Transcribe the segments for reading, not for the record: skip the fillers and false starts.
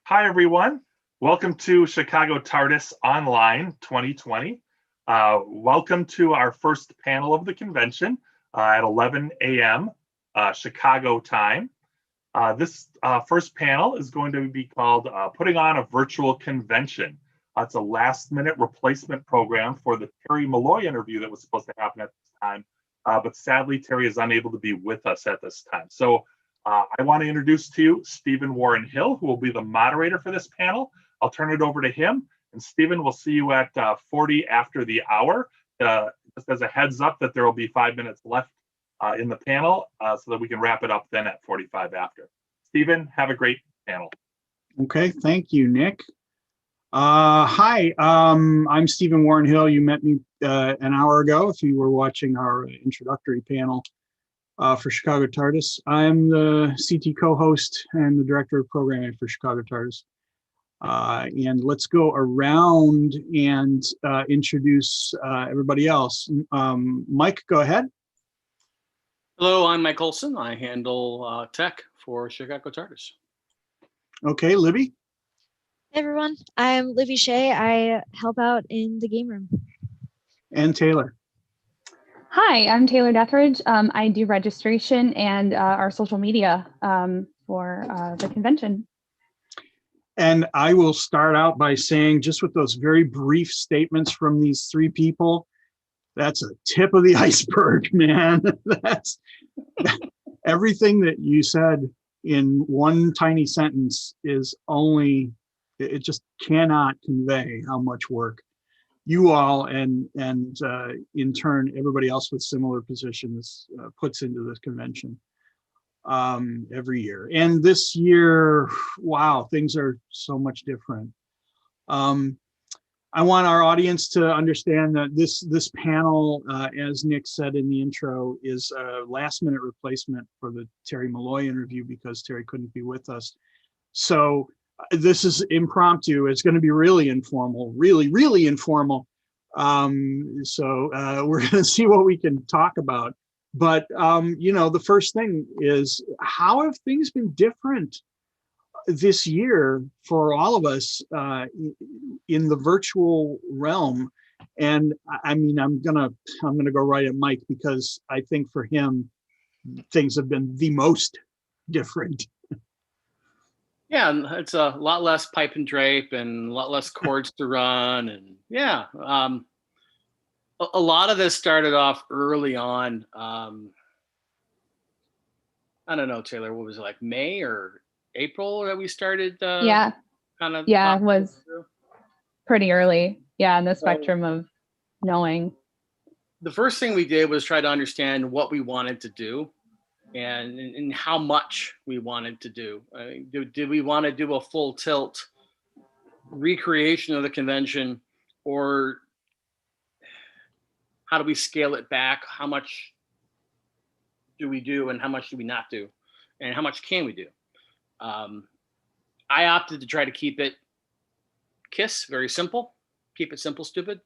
Hi, everyone. Welcome to Chicago TARDIS Online 2020. Welcome to our first panel of the convention at 11 a.m. Chicago time. This first panel is going to be called Putting on a Virtual Convention. It's a last-minute replacement program for the Terry Malloy interview that was supposed to happen at this time, but sadly, Terry is unable to be with us at this time. So I want to introduce to you Stephen Warren Hill, who will be the moderator for this panel. I'll turn it over to him. And Stephen, we'll see you at 40 after the hour. Just as a heads up that there will be 5 minutes left in the panel so that we can wrap it up then at 45 after. Stephen, have a great panel. Okay, thank you, Nick. Hi, I'm Stephen Warren Hill. You met me an hour ago if you were watching our introductory panel for Chicago TARDIS. I'm the CT co-host and the director of programming for Chicago TARDIS. And let's go around and introduce everybody else. Mike, go ahead. Hello, I'm Mike Olson. I handle tech for Chicago TARDIS. Okay, Libby. Hey everyone, I'm Livy Shea. I help out in the game room. And Taylor. Hi, I'm Taylor Deathridge. I do registration and our social media for the convention. And I will start out by saying, just with those very brief statements from these three people, that's a tip of the iceberg, man. That's everything that you said in one tiny sentence is only, it just cannot convey how much work you all and in turn everybody else with similar positions puts into this convention every year. And this year, wow, things are so much different. I want our audience to understand that this panel, as Nick said in the intro, is a last-minute replacement for the Terry Malloy interview because Terry couldn't be with us. So this is impromptu. It's going to be really informal, really informal. So we're going to see what we can talk about. But, you know, the first thing is, how have things been different this year for all of us in the virtual realm? And I mean, I'm gonna go right at Mike because I think for him, things have been the most different. Yeah, and it's a lot less pipe and drape and a lot less cords to run. And yeah, a lot of this started off early on. I don't know, Taylor, what was it, like May or April that we started? Yeah, kind of. Yeah, it was pretty early. Yeah, in the spectrum of knowing. The first thing we did was try to understand what we wanted to do and how much we wanted to do. Did we want to do a full tilt recreation of the convention, or how do we scale it back? How much do we do and how much do we not do? And how much can we do? I opted to try to keep it KISS, very simple. Keep it simple, stupid.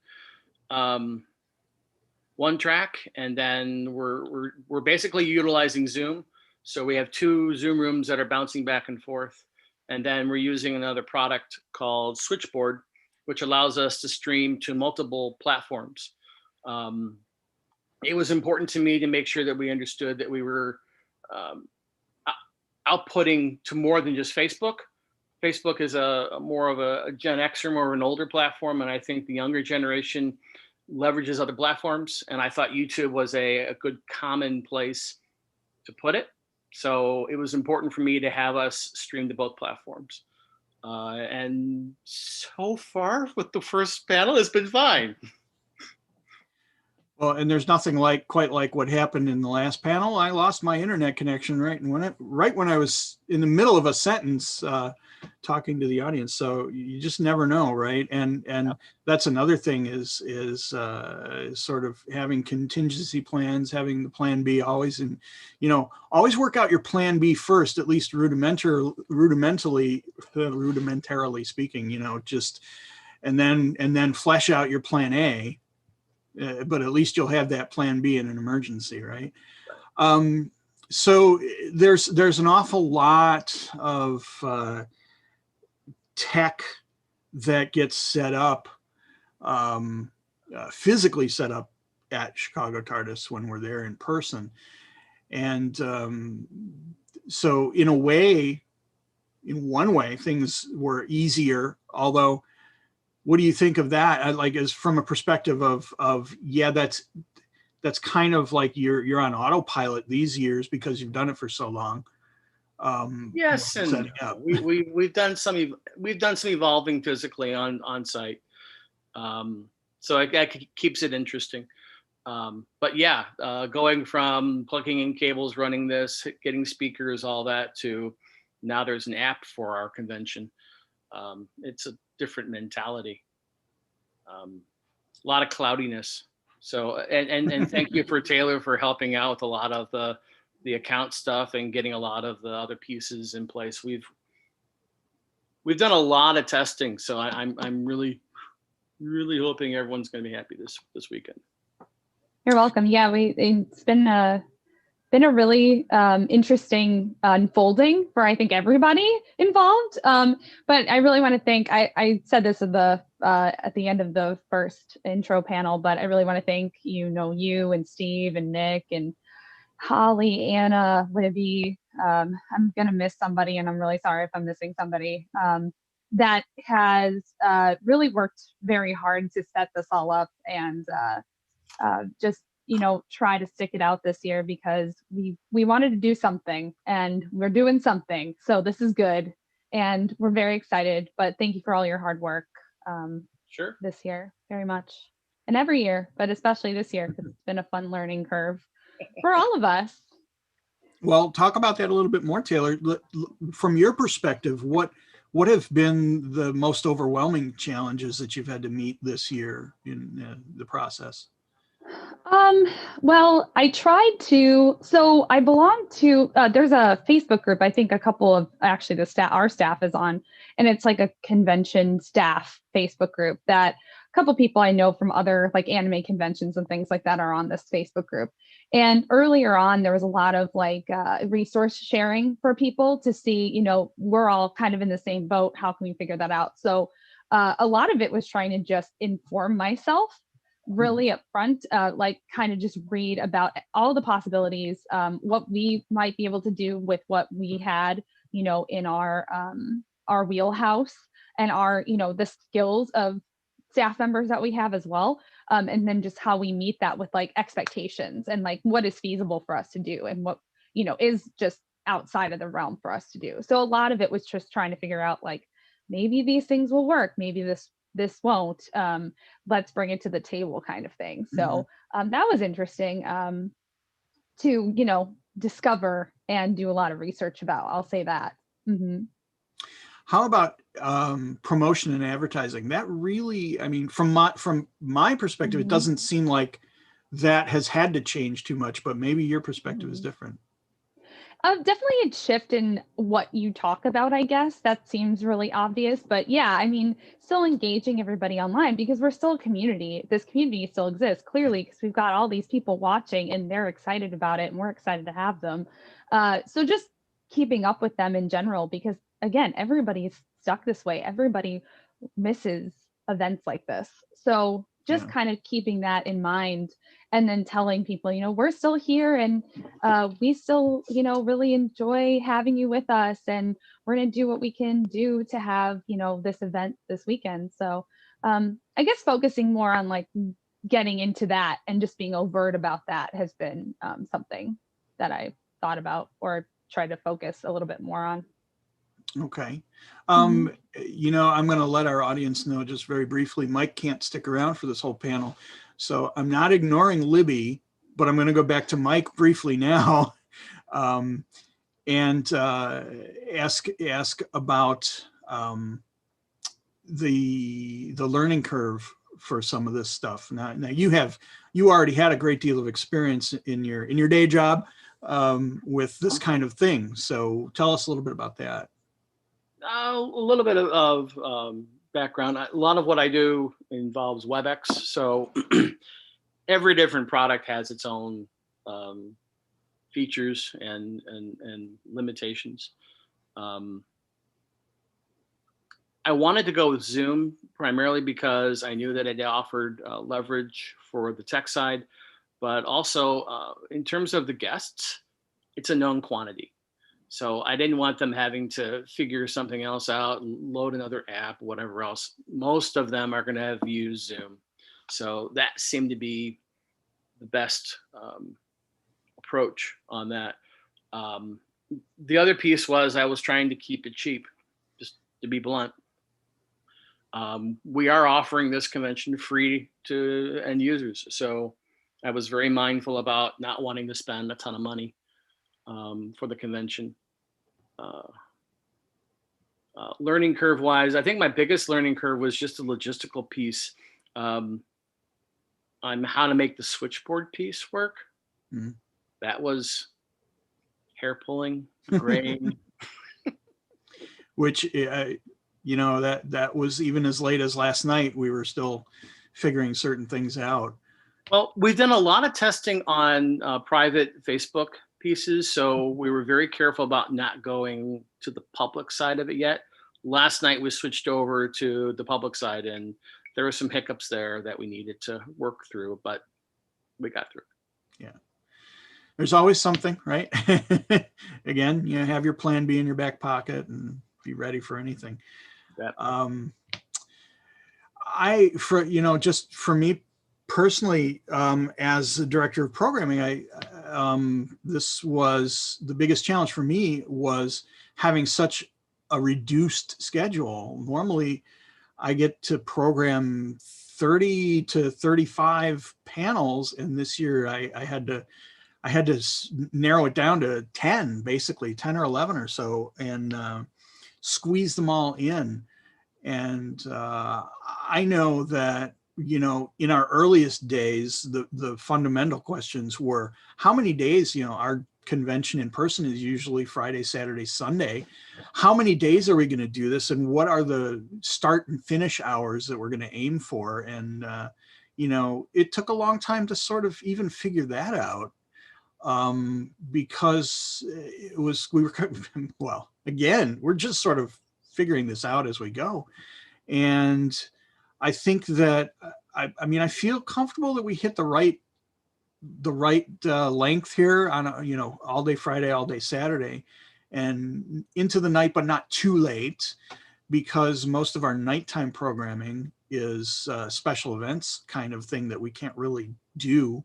One track, and then we're basically utilizing Zoom. So we have 2 Zoom rooms that are bouncing back and forth. And then we're using another product called Switchboard, which allows us to stream to multiple platforms. It was important to me to make sure that we understood that we were outputting to more than just Facebook. Facebook is more of a Gen X or more of an older platform, and I think the younger generation leverages other platforms. And I thought YouTube was a good common place to put it. So it was important for me to have us stream to both platforms. And so far with the first panel, it's been fine. Well, and there's nothing quite like what happened in the last panel. I lost my internet connection right when I was in the middle of a sentence talking to the audience. So you just never know, right? And that's another thing is sort of having contingency plans, having the plan B always, and always work out your plan B first, at least rudimentarily speaking. Just and then flesh out your plan A. But at least you'll have that plan B in an emergency, right? So there's an awful lot of tech that gets set up, physically set up at Chicago TARDIS when we're there in person. And so in one way, things were easier. Although, what do you think of that? Like, as from a perspective of yeah, that's kind of like you're on autopilot these years because you've done it for so long. Yes, and setting up. we've done some evolving physically on site, so that keeps it interesting. But yeah, going from plugging in cables, running this, getting speakers, all that, to now there's an app for our convention. It's a different mentality. A lot of cloudiness. So and thank you for Taylor for helping out with a lot of the account stuff and getting a lot of the other pieces in place. We've done a lot of testing, so I'm really hoping everyone's going to be happy this weekend. You're welcome. Yeah, it's been a really interesting unfolding for, I think, everybody involved. But I really want to thank, I said this at the end of the first intro panel, but I really want to thank you and Steve and Nick and Holly, Anna, Libby. I'm going to miss somebody, and I'm really sorry if I'm missing somebody, that has really worked very hard to set this all up and just try to stick it out this year, because we wanted to do something and we're doing something. So this is good and we're very excited, but thank you for all your hard work Sure. this year, very much. And every year, but especially this year, because it's been a fun learning curve for all of us. Well, talk about that a little bit more, Taylor. From your perspective, what have been the most overwhelming challenges that you've had to meet this year in the process? Well, I tried to, so I belong to, there's a Facebook group, I think a couple of, actually our staff is on, and it's like a convention staff Facebook group that a couple people I know from other like anime conventions and things like that are on this Facebook group. And earlier on, there was a lot of like resource sharing for people to see, we're all kind of in the same boat. How can we figure that out? So a lot of it was trying to just inform myself really upfront, like kind of just read about all the possibilities, what we might be able to do with what we had, in our wheelhouse, and our, the skills of staff members that we have as well. And then just how we meet that with like expectations and like what is feasible for us to do and what, is just outside of the realm for us to do. So a lot of it was just trying to figure out like, maybe these things will work, maybe this won't, let's bring it to the table kind of thing. So that was interesting to discover and do a lot of research about, I'll say that. How about promotion and advertising? That really, I mean, from my perspective, it doesn't seem like that has had to change too much, but maybe your perspective is different. Definitely a shift in what you talk about, I guess. That seems really obvious, but yeah, I mean, still engaging everybody online, because we're still a community. This community still exists, clearly, because we've got all these people watching and they're excited about it and we're excited to have them. So just keeping up with them in general, because again, everybody's stuck this way. Everybody misses events like this. So just kind of keeping that in mind, and then telling people, we're still here, and we still, really enjoy having you with us, and we're going to do what we can do to have, this event this weekend. So I guess focusing more on like getting into that and just being overt about that has been something that I thought about or tried to focus a little bit more on. Okay. I'm going to let our audience know just very briefly, Mike can't stick around for this whole panel. So I'm not ignoring Libby, but I'm going to go back to Mike briefly now and ask about the learning curve for some of this stuff. Now you already had a great deal of experience in your day job with this kind of thing. So tell us a little bit about that. A little bit of background. A lot of what I do involves WebEx. So every different product has its own features and limitations. I wanted to go with Zoom primarily because I knew that it offered leverage for the tech side, but also in terms of the guests, it's a known quantity. So I didn't want them having to figure something else out, load another app, whatever else. Most of them are going to have used Zoom. So that seemed to be the best approach on that. The other piece was I was trying to keep it cheap, just to be blunt. We are offering this convention free to end users. So I was very mindful about not wanting to spend a ton of money for the convention. Learning curve wise, I think my biggest learning curve was just the logistical piece on how to make the switchboard piece work. Mhm. That was hair pulling, graying. Which, that was even as late as last night, we were still figuring certain things out. Well, we've done a lot of testing on private Facebook pieces, so we were very careful about not going to the public side of it yet. Last night we switched over to the public side, and there were some hiccups there that we needed to work through, but we got through. Yeah. There's always something, right? Again, have your plan B in your back pocket and be ready for anything. Yep. Just for me personally, as the director of programming, this was the biggest challenge for me, was having such a reduced schedule. Normally I get to program 30 to 35 panels, and this year I had to narrow it down to 10, basically 10 or 11 or so, and squeeze them all in. And I know that, in our earliest days, the fundamental questions were, how many days, our convention in person is usually Friday, Saturday, Sunday. How many days are we going to do this? And what are the start and finish hours that we're going to aim for? And, it took a long time to sort of even figure that out. Because again, we're just sort of figuring this out as we go. And I think that, I feel comfortable that we hit the right length here on, all day Friday, all day Saturday, and into the night, but not too late, because most of our nighttime programming is special events kind of thing that we can't really do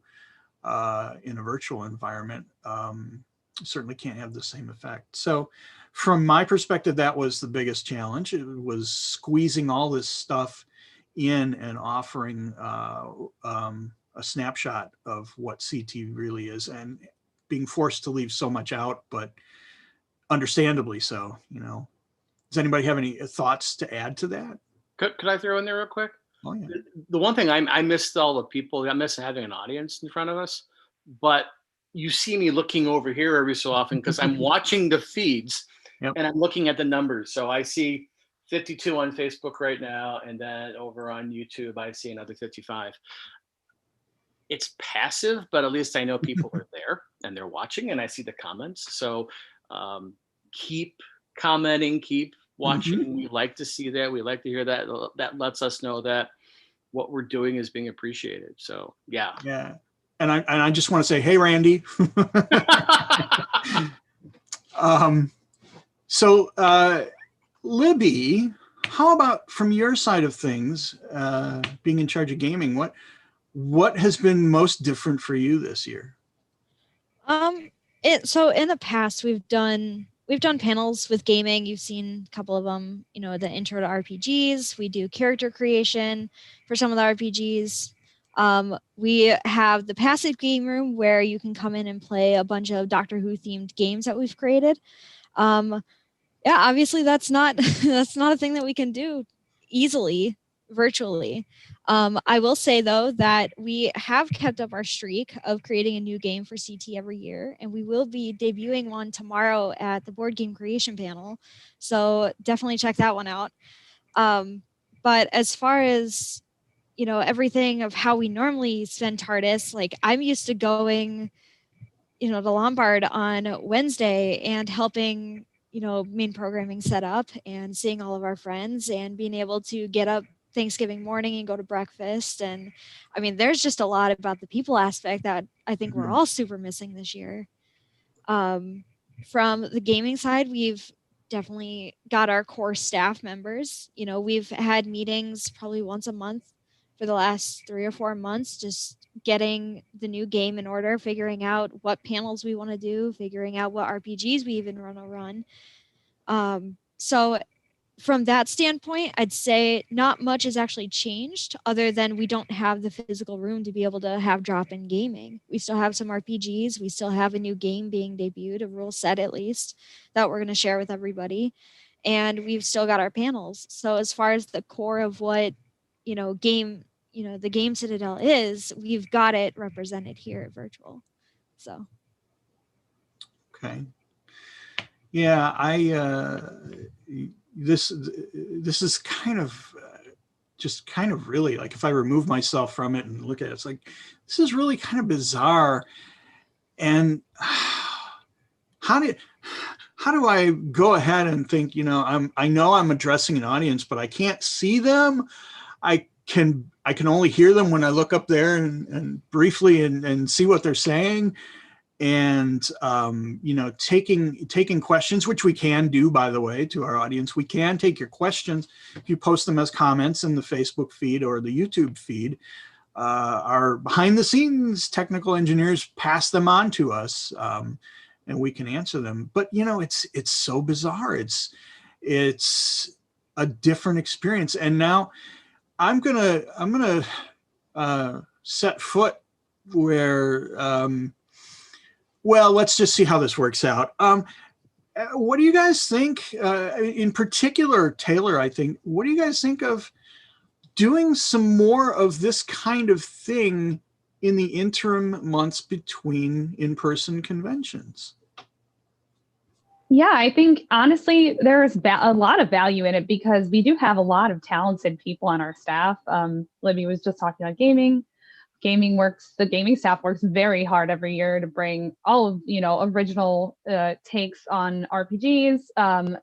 in a virtual environment. Certainly can't have the same effect. So from my perspective, that was the biggest challenge. It was squeezing all this stuff in and offering a snapshot of what CT really is, and being forced to leave so much out, but understandably so. Does anybody have any thoughts to add to that? Could I throw in there real quick? Oh yeah. The one thing I missed all the people. I miss having an audience in front of us, but you see me looking over here every so often because I'm watching the feeds. Yep. And I'm looking at the numbers. So I see 52 on Facebook right now, and then over on YouTube I see another 55. It's passive, but at least I know people are there and they're watching, and I see the comments. So keep commenting, keep watching. Mm-hmm. We like to see that. We like to hear that. That lets us know that what we're doing is being appreciated. So yeah. And I just want to say, hey, Randy. So Libby, how about from your side of things, being in charge of gaming, what has been most different for you this year? So in the past we've done panels with gaming. You've seen a couple of them, the intro to RPGs. We do character creation for some of the RPGs. We have the passive game room where you can come in and play a bunch of Doctor Who themed games that we've created. Obviously that's not a thing that we can do easily virtually. I will say though that we have kept up our streak of creating a new game for CT every year, and we will be debuting one tomorrow at the board game creation panel. So definitely check that one out. But as far as, everything of how we normally spend TARDIS, like I'm used to going, to Lombard on Wednesday and helping, main programming set up and seeing all of our friends and being able to get up Thanksgiving morning and go to breakfast. And I mean, there's just a lot about the people aspect that I think we're all super missing this year. From the gaming side, we've definitely got our core staff members. We've had meetings probably once a month for the last 3 or 4 months, just getting the new game in order, figuring out what panels we want to do, figuring out what RPGs we even want to run. So from that standpoint, I'd say not much has actually changed other than we don't have the physical room to be able to have drop-in gaming. We still have some RPGs. We still have a new game being debuted, a rule set at least, that we're going to share with everybody. And we've still got our panels. So as far as the core of what, the Game Citadel is, we've got it represented here at Virtual. So. Okay. Yeah, this is kind of just kind of really like, if I remove myself from it and look at it, it's like, this is really kind of bizarre. And how do I go ahead and think, I know I'm addressing an audience, but I can't see them. I can only hear them when I look up there and briefly and see what they're saying. And taking questions, which we can do, by the way, to our audience. We can take your questions if you post them as comments in the Facebook feed or the YouTube feed. Our behind the scenes technical engineers pass them on to us, and we can answer them. But it's so bizarre. It's a different experience. And now I'm gonna set foot where well, let's just see how this works out. What do you guys think, in particular, Taylor, I think, what do you guys think of doing some more of this kind of thing in the interim months between in-person conventions? Yeah, I think honestly, there's a lot of value in it because we do have a lot of talented people on our staff. Libby was just talking about gaming. The gaming staff works very hard every year to bring all of, original takes on RPGs,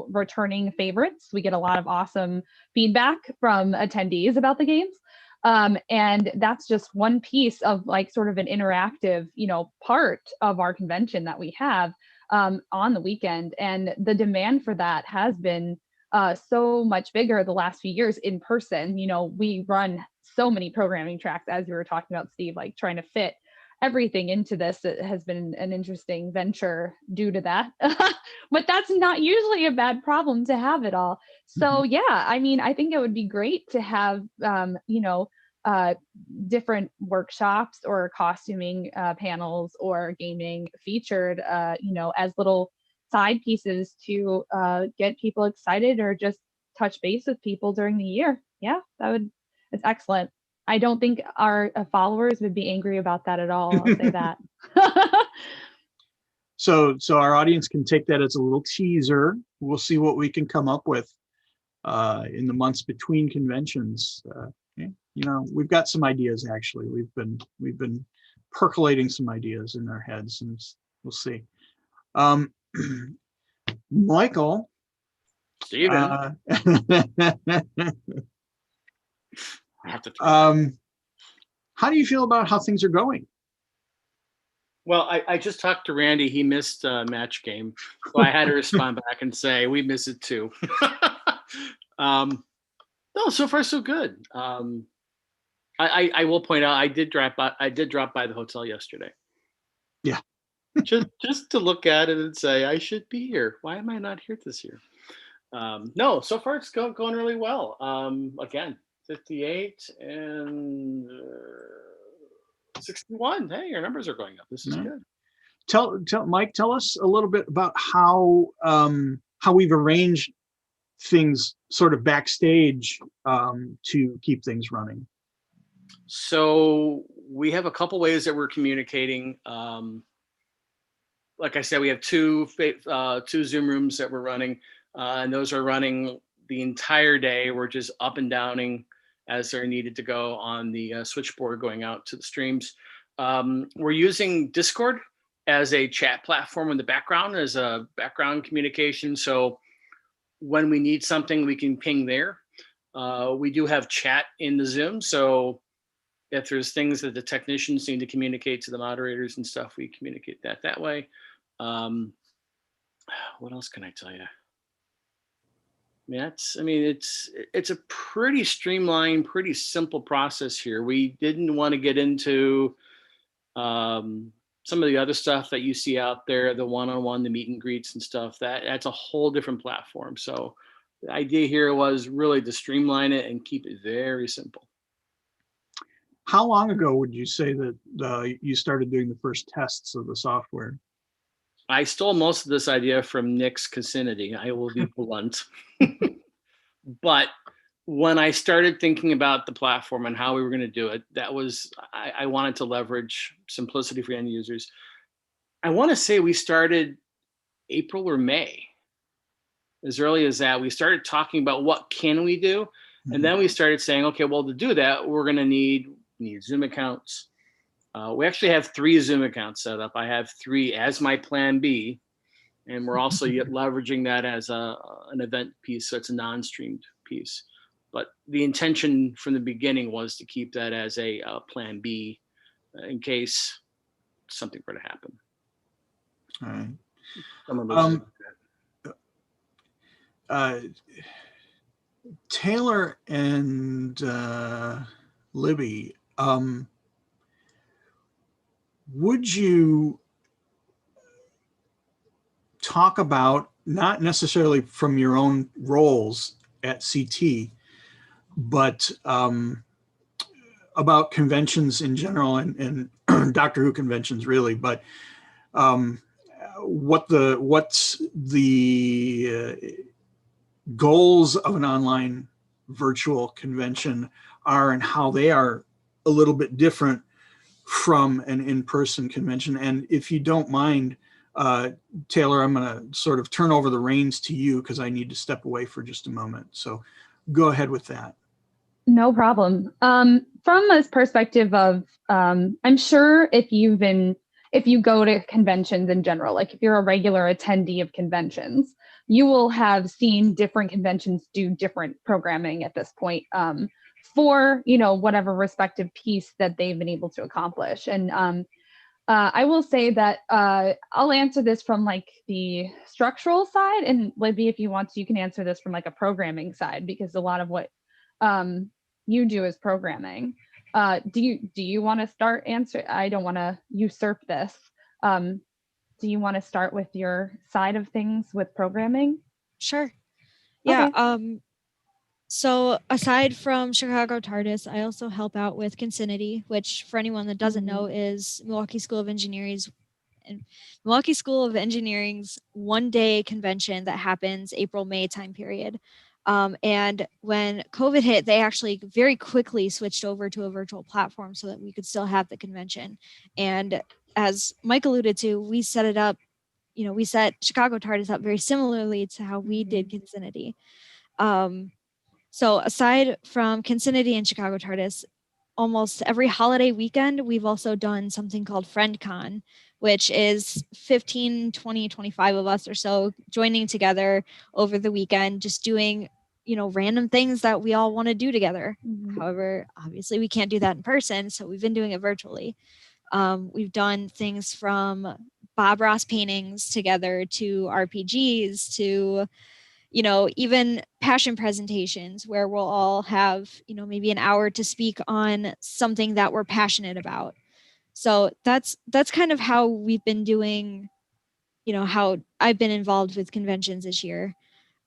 returning favorites. We get a lot of awesome feedback from attendees about the games. And that's just one piece of like sort of an interactive, part of our convention that we have on the weekend. And the demand for that has been so much bigger the last few years in person. We run so many programming tracks, as you were talking about, Steve, like trying to fit everything into this. It has been an interesting venture due to that. But that's not usually a bad problem to have it all. So yeah, I mean, I think it would be great to have, different workshops or costuming panels or gaming featured, as little side pieces to get people excited or just touch base with people during the year. Yeah, it's excellent. I don't think our followers would be angry about that at all. I'll say that. So our audience can take that as a little teaser. We'll see what we can come up with in the months between conventions. We've got some ideas, actually. We've been percolating some ideas in our heads, and we'll see. Michael, Steven, I have to how do you feel about how things are going? Well, I just talked to Randy. He missed a match game, so I had to respond back and say we miss it too. No, so far so good. I will point out I did drop by the hotel yesterday. Yeah. just to look at it and say I should be here. Why am I not here this year? No, so far it's going really well. Again, 58 and 61. Hey, your numbers are going up. This is good. Tell Mike, tell us a little bit about how we've arranged things sort of backstage to keep things running. So we have a couple ways that we're communicating. Like I said, we have two Zoom rooms that we're running, and those are running the entire day. We're just up and downing as they're needed to go on the switchboard going out to the streams. We're using Discord as a chat platform in the background, as a background communication. So when we need something, we can ping there. We do have chat in the Zoom. So if there's things that the technicians need to communicate to the moderators and stuff, we communicate that way. What else can I tell you? It's a pretty streamlined, pretty simple process here. We didn't want to get into some of the other stuff that you see out there, the one-on-one, the meet and greets and stuff. That's a whole different platform. So the idea here was really to streamline it and keep it very simple. How long ago would you say that you started doing the first tests of the software? I stole most of this idea from Nick's Cocinity. I will be blunt. But when I started thinking about the platform and how we were going to do it, I wanted to leverage simplicity for end users. I want to say we started April or May. As early as that, we started talking about what can we do. And then we started saying, okay, well, to do that, we're going to need Zoom accounts. We actually have 3 Zoom accounts set up. I have 3 as my plan B. And we're also leveraging that as an event piece. So it's a non-streamed piece. But the intention from the beginning was to keep that as a plan B in case something were to happen. All right. Taylor and Libby, would you talk about, not necessarily from your own roles at CT, but about conventions in general and Doctor Who conventions really, but what's the goals of an online virtual convention are and how they are a little bit different from an in-person convention. And if you don't mind, Taylor, I'm going to sort of turn over the reins to you because I need to step away for just a moment. So go ahead with that. No problem. From this perspective of, I'm sure if you go to conventions in general, like if you're a regular attendee of conventions, you will have seen different conventions do different programming at this point for, whatever respective piece that they've been able to accomplish. And I will say that I'll answer this from like the structural side, and Libby, if you want to, you can answer this from like a programming side, because a lot of what you do is programming. Do you want to start answering? I don't want to usurp this. Do you want to start with your side of things with programming? Sure. Yeah. Okay. So aside from Chicago TARDIS, I also help out with Cocinity, which for anyone that doesn't know is Milwaukee School of Engineering's one-day convention that happens April-May time period. And when COVID hit, they actually very quickly switched over to a virtual platform so that we could still have the convention. And as Mike alluded to, we set it up, we set Chicago TARDIS up very similarly to how we did Cocinity. So aside from Cocinity and Chicago TARDIS, almost every holiday weekend, we've also done something called FriendCon, which is 15, 20, 25 of us or so joining together over the weekend, just doing, random things that we all want to do together. However, obviously we can't do that in person, so we've been doing it virtually. We've done things from Bob Ross paintings together to RPGs to even passion presentations where we'll all have, maybe an hour to speak on something that we're passionate about. So that's kind of how we've been doing, how I've been involved with conventions this year.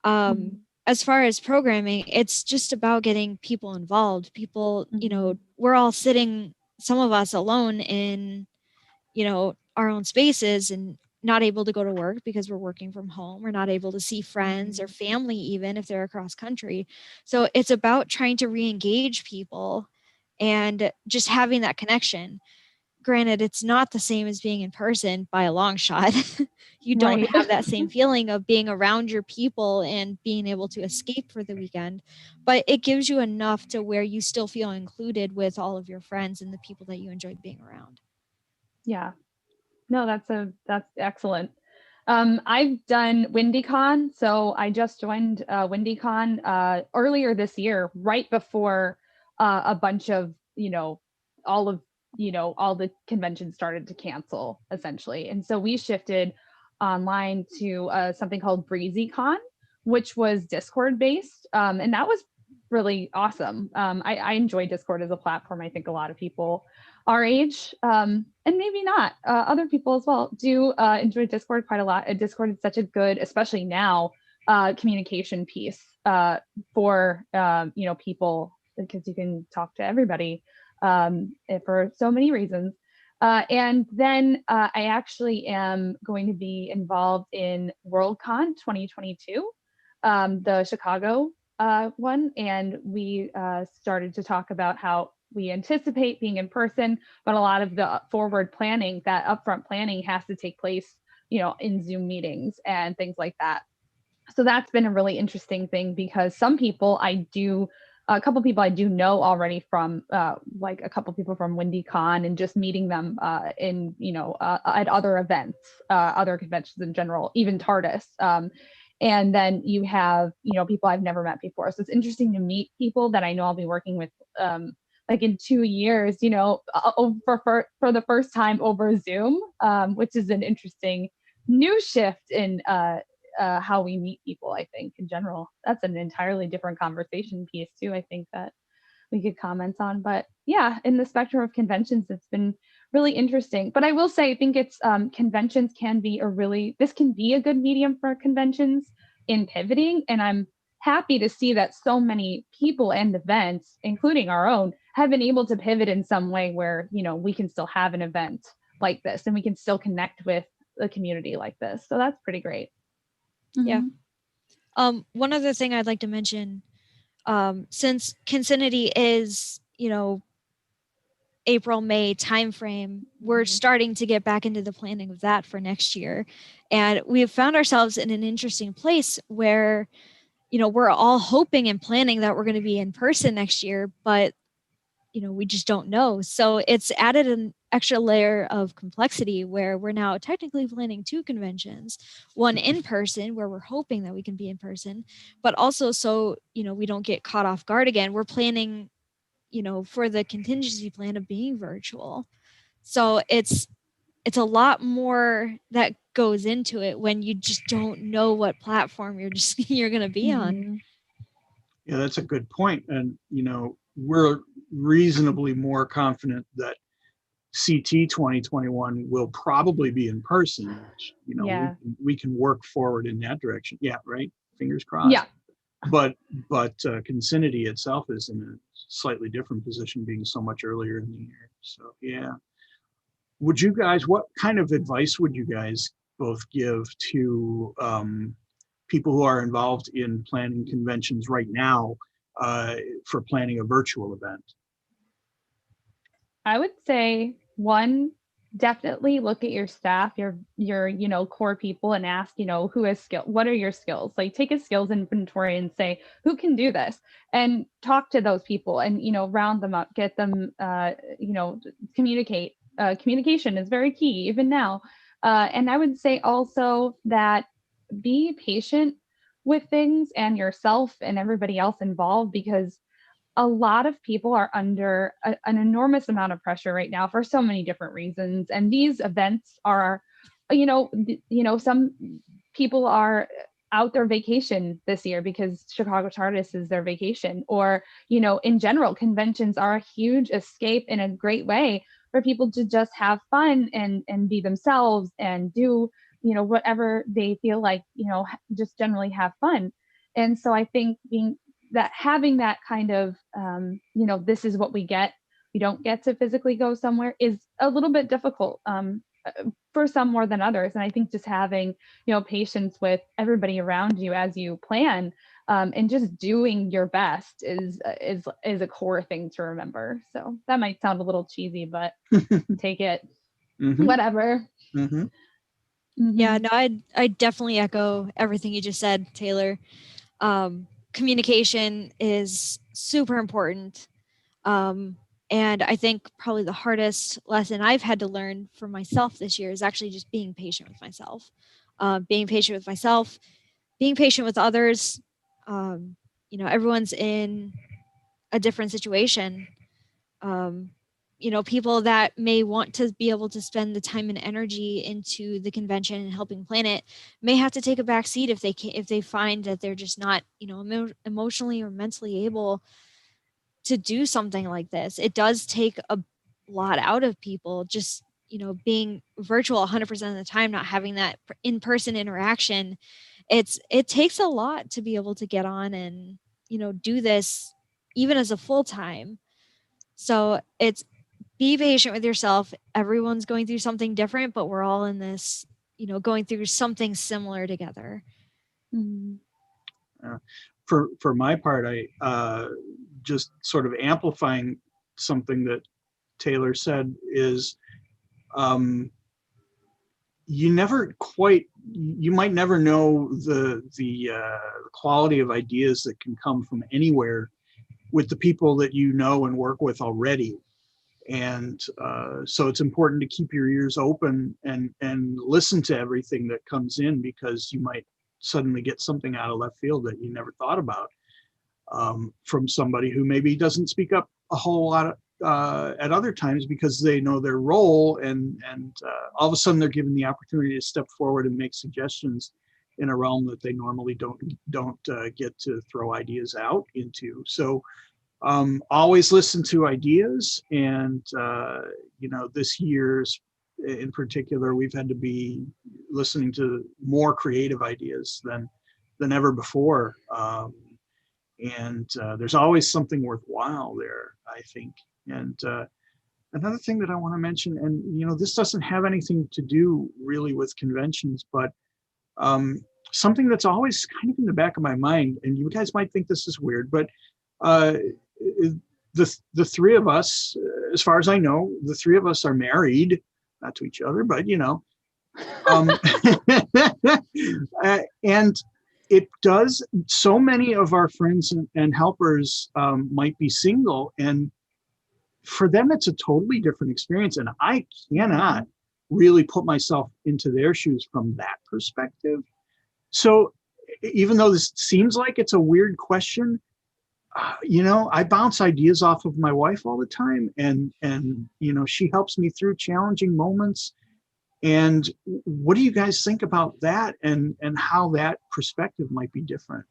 As far as programming, it's just about getting people involved. People, we're all sitting, some of us alone in, our own spaces and not able to go to work because we're working from home. We're not able to see friends or family, even if they're across country. So it's about trying to re-engage people and just having that connection. Granted, it's not the same as being in person by a long shot. You don't Right. have that same feeling of being around your people and being able to escape for the weekend, but it gives you enough to where you still feel included with all of your friends and the people that you enjoy being around. Yeah. No, that's excellent. I've done WindyCon, so I just joined WindyCon earlier this year, right before a bunch of all of all the conventions started to cancel essentially, and so we shifted online to something called BreezyCon, which was Discord based, and that was really awesome. I enjoy Discord as a platform. I think a lot of people our age, and maybe not other people as well, do enjoy Discord quite a lot. Discord is such a good, especially now, communication piece for people, because you can talk to everybody for so many reasons. And then I actually am going to be involved in Worldcon 2022, the Chicago one, and we started to talk about how we anticipate being in person, but a lot of the forward planning, that upfront planning, has to take place, in Zoom meetings and things like that. So that's been a really interesting thing, because some people a couple people I do know already from like a couple people from WindyCon, and just meeting them in at other events, other conventions in general, even TARDIS. And then you have people I've never met before. So it's interesting to meet people that I know I'll be working with like in 2 years, for the first time over Zoom, which is an interesting new shift in how we meet people. I think in general, that's an entirely different conversation piece too, I think, that we could comment on. But yeah, in the spectrum of conventions, it's been really interesting. But I will say, I think it's conventions can be this can be a good medium for conventions in pivoting. And I'm happy to see that so many people and events, including our own, have been able to pivot in some way where, we can still have an event like this, and we can still connect with a community like this. So that's pretty great. Yeah. One other thing I'd like to mention, since Kincinity is, April, May timeframe, we're starting to get back into the planning of that for next year. And we've found ourselves in an interesting place where, we're all hoping and planning that we're going to be in person next year, but, we just don't know. So it's added an extra layer of complexity where we're now technically planning 2 conventions, one in person where we're hoping that we can be in person, but also so, we don't get caught off guard again. We're planning for the contingency plan of being virtual. So it's a lot more that goes into it when you just don't know what platform you're going to be on. Yeah, that's a good point. And, we're reasonably more confident that CT 2021 will probably be in person, which, we can work forward in that direction. Yeah, right. Fingers crossed. Yeah. But Kincinity itself is in a slightly different position, being so much earlier in the year. So yeah. What kind of advice would you guys both give to people who are involved in planning conventions right now for planning a virtual event? I would say, one, definitely look at your staff, your core people, and ask, who has skill, what are your skills? Like, take a skills inventory and say, who can do this? And talk to those people and, round them up, get them, communicate. Communication is very key, even now. And I would say also that be patient with things and yourself and everybody else involved, because a lot of people are under an enormous amount of pressure right now for so many different reasons. And these events are, some people are out their vacation this year because Chicago TARDIS is their vacation, or, in general, conventions are a huge escape in a great way for people to just have fun and be themselves and do, whatever they feel like, just generally have fun. And so I think having that kind of, this is what we get. We don't get to physically go somewhere is a little bit difficult for some more than others. And I think just having, patience with everybody around you as you plan, and just doing your best is a core thing to remember. So that might sound a little cheesy, but take it, whatever. Yeah, no, I definitely echo everything you just said, Taylor. Communication is super important. And I think probably the hardest lesson I've had to learn for myself this year is actually just being patient with myself. Being patient with myself, being patient with others. Everyone's in a different situation. Um, people that may want to be able to spend the time and energy into the convention and helping plan it may have to take a back seat if they find that they're just not, emotionally or mentally able to do something like this. It does take a lot out of people, just being virtual 100% of the time, not having that in-person interaction. It takes a lot to be able to get on and do this even as a full-time. So it's, be patient with yourself. Everyone's going through something different, but we're all in this, going through something similar together. Mhm. For my part, I just sort of amplifying something that Taylor said is, you might never know the quality of ideas that can come from anywhere with the people that you know and work with already. And so it's important to keep your ears open and listen to everything that comes in, because you might suddenly get something out of left field that you never thought about, from somebody who maybe doesn't speak up a whole lot at other times because they know their role, and all of a sudden they're given the opportunity to step forward and make suggestions in a realm that they normally don't get to throw ideas out into. So always listen to ideas, and this year's in particular, we've had to be listening to more creative ideas than ever before, and there's always something worthwhile there, I think. And another thing that I want to mention, and this doesn't have anything to do really with conventions, but something that's always kind of in the back of my mind, and you guys might think this is weird, but the three of us, as far as I know, the three of us are married, not to each other, but and it does. So many of our friends and helpers might be single, and for them, it's a totally different experience. And I cannot really put myself into their shoes from that perspective. So even though this seems like it's a weird question, I bounce ideas off of my wife all the time, and she helps me through challenging moments. And what do you guys think about that, and how that perspective might be different?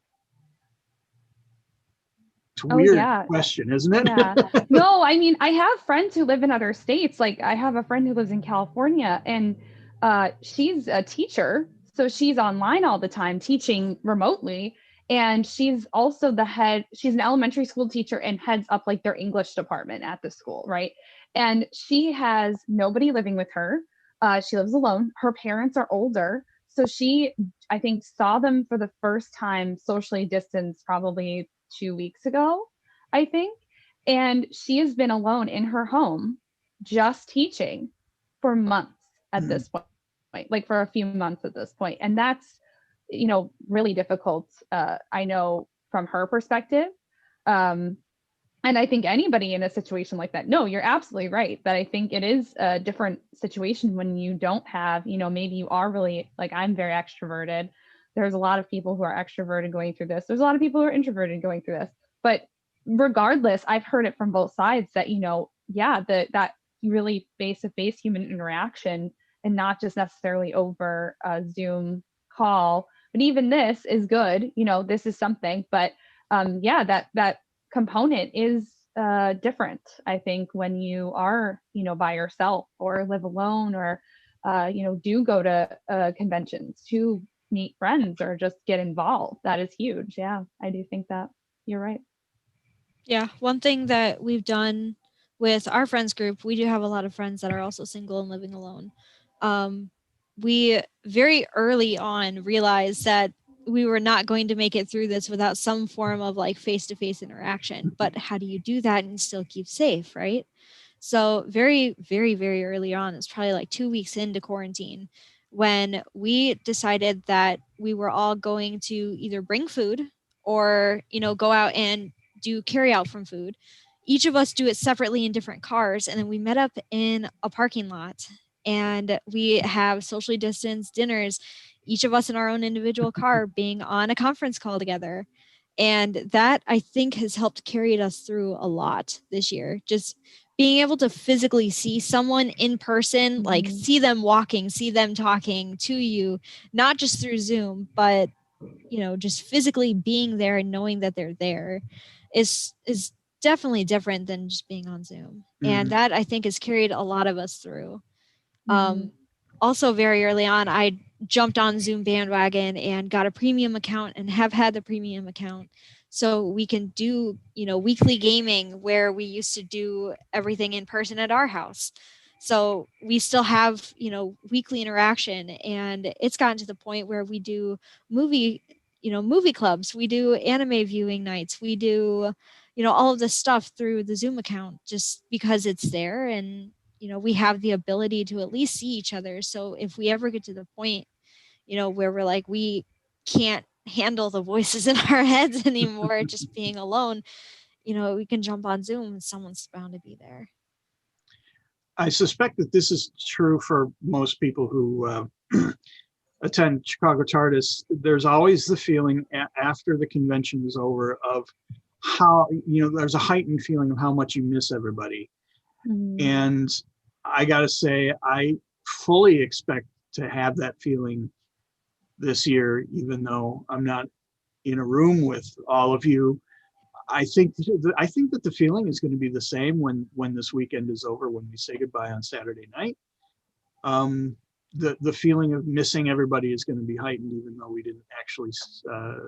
It's a weird question, isn't it? Yeah. No, I mean, I have friends who live in other states. Like I have a friend who lives in California, and she's a teacher. So she's online all the time teaching remotely. And she's also she's an elementary school teacher and heads up like their English department at the school, right? And she has nobody living with her. She lives alone. Her parents are older. So she, I think, saw them for the first time socially distanced probably 2 weeks ago, I think. And she has been alone in her home just teaching for months at this point, like for a few months at this point. And that's, really difficult, I know, from her perspective. And I think anybody in a situation like that, no, you're absolutely right. That I think it is a different situation when you don't have, maybe you are really, like, I'm very extroverted. There's a lot of people who are extroverted going through this. There's a lot of people who are introverted going through this. But regardless, I've heard it from both sides that, that really face-to-face human interaction, and not just necessarily over a Zoom call. But even this is good, this is something, but that component is different, I think, when you are, by yourself or live alone, or, do go to conventions to meet friends or just get involved. That is huge. Yeah, I do think that you're right. Yeah, one thing that we've done with our friends group, we do have a lot of friends that are also single and living alone. We very early on realized that we were not going to make it through this without some form of like face-to-face interaction. But how do you do that and still keep safe, right? So very, very, very early on, it's probably like 2 weeks into quarantine, when we decided that we were all going to either bring food or, go out and do carry out from food. each of us do it separately in different cars, and then we met up in a parking lot, and we have socially distanced dinners, each of us in our own individual car being on a conference call together. And that, I think, has helped carry us through a lot this year. Just being able to physically see someone in person, like see them walking, see them talking to you, not just through Zoom, but just physically being there and knowing that they're there is definitely different than just being on Zoom. And that, I think, has carried a lot of us through. Also, very early on, I jumped on Zoom bandwagon and got a premium account and have had the premium account. So we can do, weekly gaming where we used to do everything in person at our house. So we still have, weekly interaction, and it's gotten to the point where we do movie clubs, we do anime viewing nights, we do, all of this stuff through the Zoom account just because it's there, and, we have the ability to at least see each other. So if we ever get to the point, where we're like, we can't handle the voices in our heads anymore, just being alone, we can jump on Zoom and someone's bound to be there. I suspect that this is true for most people who attend Chicago TARDIS. There's always the feeling after the convention is over of how, there's a heightened feeling of how much you miss everybody. And I gotta say, I fully expect to have that feeling this year, even though I'm not in a room with all of you. I think that the feeling is going to be the same when this weekend is over, when we say goodbye on Saturday night. The feeling of missing everybody is going to be heightened, even though we didn't actually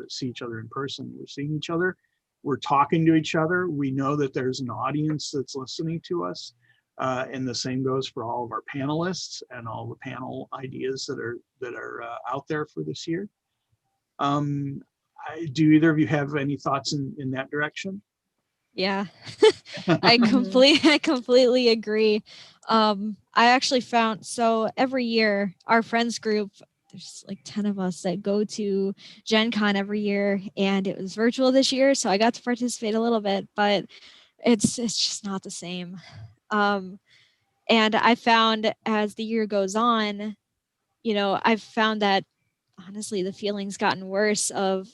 see each other in person. We're seeing each other, we're talking to each other. We know that there's an audience that's listening to us, and the same goes for all of our panelists and all the panel ideas that are out there for this year. Do either of you have any thoughts in that direction? Yeah, I completely agree. I actually found, so every year our friends group, there's like 10 of us that go to Gen Con every year, and it was virtual this year, so I got to participate a little bit, but it's just not the same. And I found as the year goes on, I've found that honestly the feeling's gotten worse of,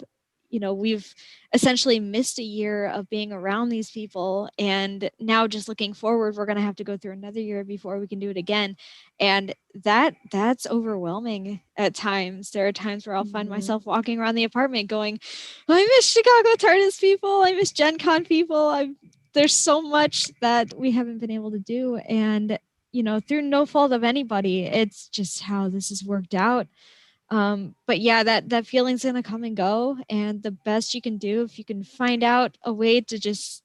we've essentially missed a year of being around these people, and now just looking forward, we're going to have to go through another year before we can do it again. And that's overwhelming at times. There are times where I'll find myself walking around the apartment going, I miss Chicago TARDIS people, I miss Gen Con people. There's so much that we haven't been able to do, and through no fault of anybody, it's just how this has worked out. But yeah, that feeling's gonna come and go, and the best you can do, if you can find out a way to just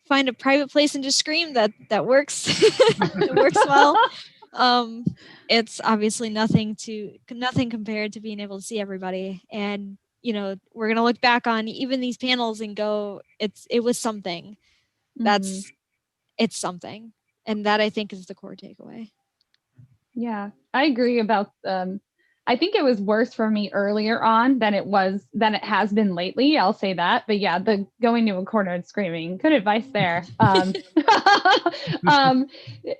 find a private place and just scream, that works. It works well. It's obviously nothing compared to being able to see everybody, and we're gonna look back on even these panels and go, it was something. It's something, and that, I think, is the core takeaway. Yeah, I agree about I think it was worse for me earlier on than it has been lately. I'll say that. But yeah, the going to a corner and screaming, good advice there.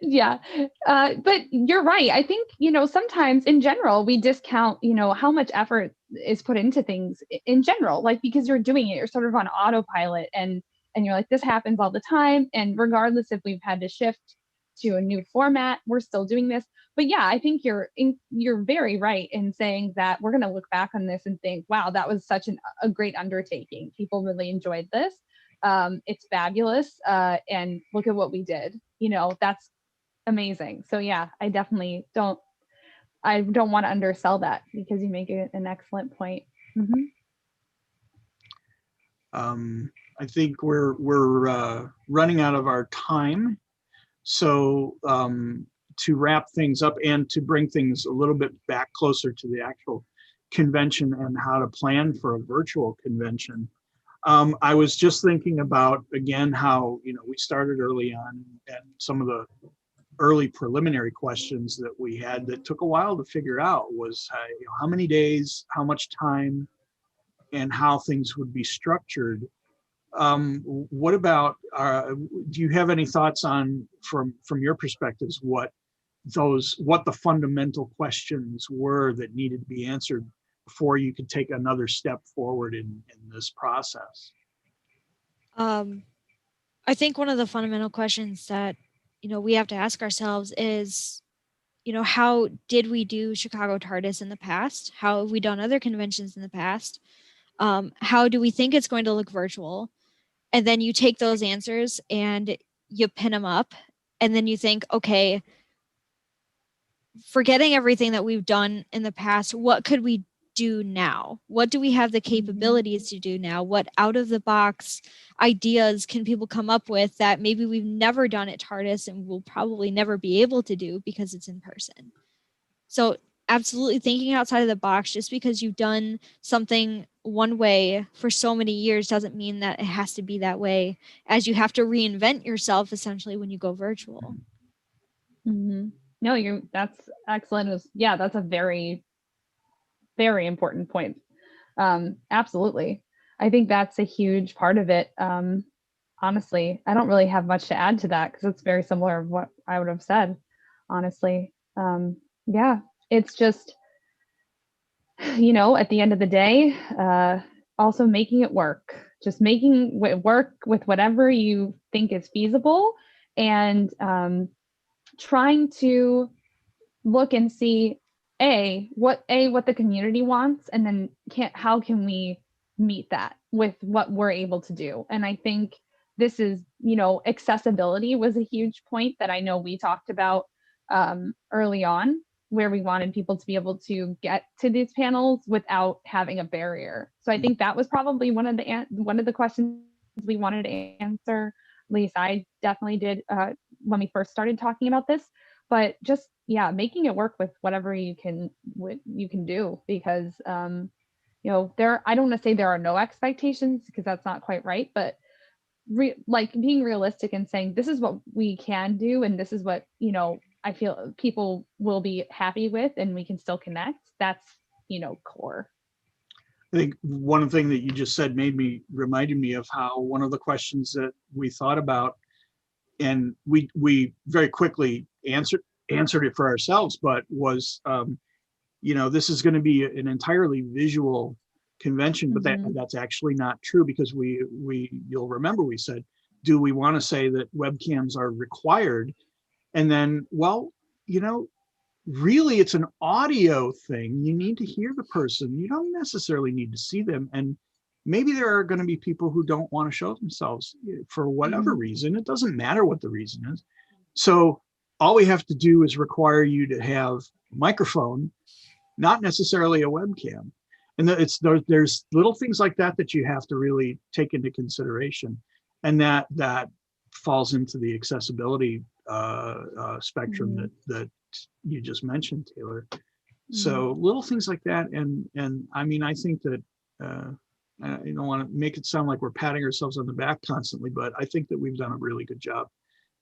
Yeah. But you're right. I think, sometimes in general, we discount, how much effort is put into things in general, like, because you're doing it, you're sort of on autopilot, and you're like, this happens all the time. And regardless if we've had to shift to a new format, we're still doing this. But yeah, I think you're very right in saying that we're going to look back on this and think, wow, that was such a great undertaking. People really enjoyed this. It's fabulous. And look at what we did. That's amazing. So yeah, I definitely don't want to undersell that, because you make it an excellent point. I think we're running out of our time. So to wrap things up and to bring things a little bit back closer to the actual convention and how to plan for a virtual convention, I was just thinking about, again, how, we started early on, and some of the early preliminary questions that we had that took a while to figure out was how many days, how much time, and how things would be structured what about, do you have any thoughts on, from your perspectives, what the fundamental questions were that needed to be answered before you could take another step forward in this process? I think one of the fundamental questions that, we have to ask ourselves is, how did we do Chicago TARDIS in the past? How have we done other conventions in the past? How do we think it's going to look virtual? And then you take those answers and you pin them up, and then you think, okay, forgetting everything that we've done in the past, what could we do now? What do we have the capabilities to do now? What out of the box ideas can people come up with that maybe we've never done at TARDIS and will probably never be able to do because it's in person? So absolutely thinking outside of the box. Just because you've done something one way for so many years doesn't mean that it has to be that way, as you have to reinvent yourself essentially when you go virtual. Mm-hmm. No, that's excellent. Yeah, that's a very, very important point. Absolutely. I think that's a huge part of it. Honestly, I don't really have much to add to that because it's very similar to what I would have said, honestly. Yeah, it's just, at the end of the day, also making it work, just making it work with whatever you think is feasible, and trying to look and see what the community wants, and then how can we meet that with what we're able to do. And I think this is, accessibility was a huge point that I know we talked about early on, where we wanted people to be able to get to these panels without having a barrier. So I think that was probably one of the questions we wanted to answer. At least I definitely did when we first started talking about this. But just, yeah, making it work with whatever you can do, because I don't want to say there are no expectations, because that's not quite right, but being realistic and saying this is what we can do, and this is what I feel people will be happy with, and we can still connect. That's core. I think one thing that you just said reminded me of how one of the questions that we thought about, and we very quickly answered it for ourselves, but was, this is going to be an entirely visual convention, but that's actually not true, because you'll remember we said, do we want to say that webcams are required? And then, well, really it's an audio thing. You need to hear the person. You don't necessarily need to see them. And maybe there are going to be people who don't want to show themselves for whatever reason. It doesn't matter what the reason is. So all we have to do is require you to have a microphone, not necessarily a webcam. And there's little things like that you have to really take into consideration. And that falls into the accessibility spectrum that you just mentioned, Taylor. So little things like that. And I mean, I think that I don't want to make it sound like we're patting ourselves on the back constantly, but I think that we've done a really good job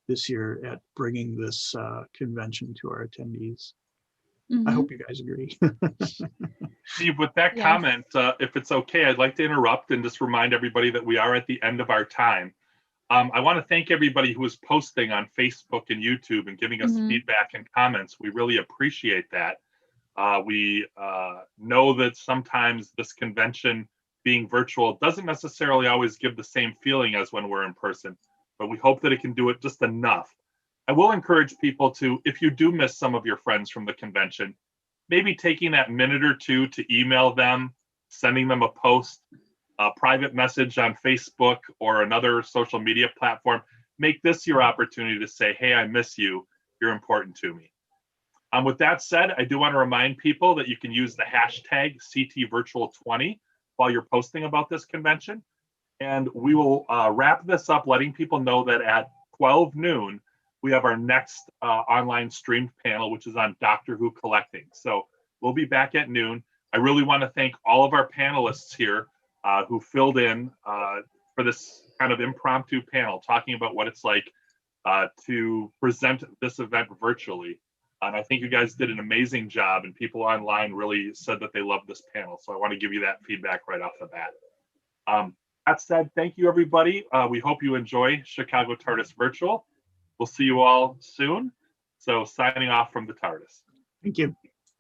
this year at bringing this convention to our attendees. I hope you guys agree. Steve, with that comment, if it's okay, I'd like to interrupt and just remind everybody that we are at the end of our time. I want to thank everybody who is posting on Facebook and YouTube and giving us feedback and comments. We really appreciate that. We know that sometimes this convention being virtual doesn't necessarily always give the same feeling as when we're in person, but we hope that it can do it just enough. I will encourage people to, if you do miss some of your friends from the convention, maybe taking that minute or two to email them, sending them a post, a private message on Facebook or another social media platform. Make this your opportunity to say, hey, I miss you. You're important to me. With that said, I do want to remind people that you can use the hashtag CTVirtual20 while you're posting about this convention. And we will wrap this up, letting people know that at 12 noon, we have our next online streamed panel, which is on Doctor Who collecting. So we'll be back at noon. I really want to thank all of our panelists here who filled in for this kind of impromptu panel, talking about what it's like to present this event virtually. And I think you guys did an amazing job, and people online really said that they loved this panel. So I want to give you that feedback right off the bat. that said, thank you, everybody. We hope you enjoy Chicago TARDIS Virtual. We'll see you all soon. So signing off from the TARDIS. Thank you.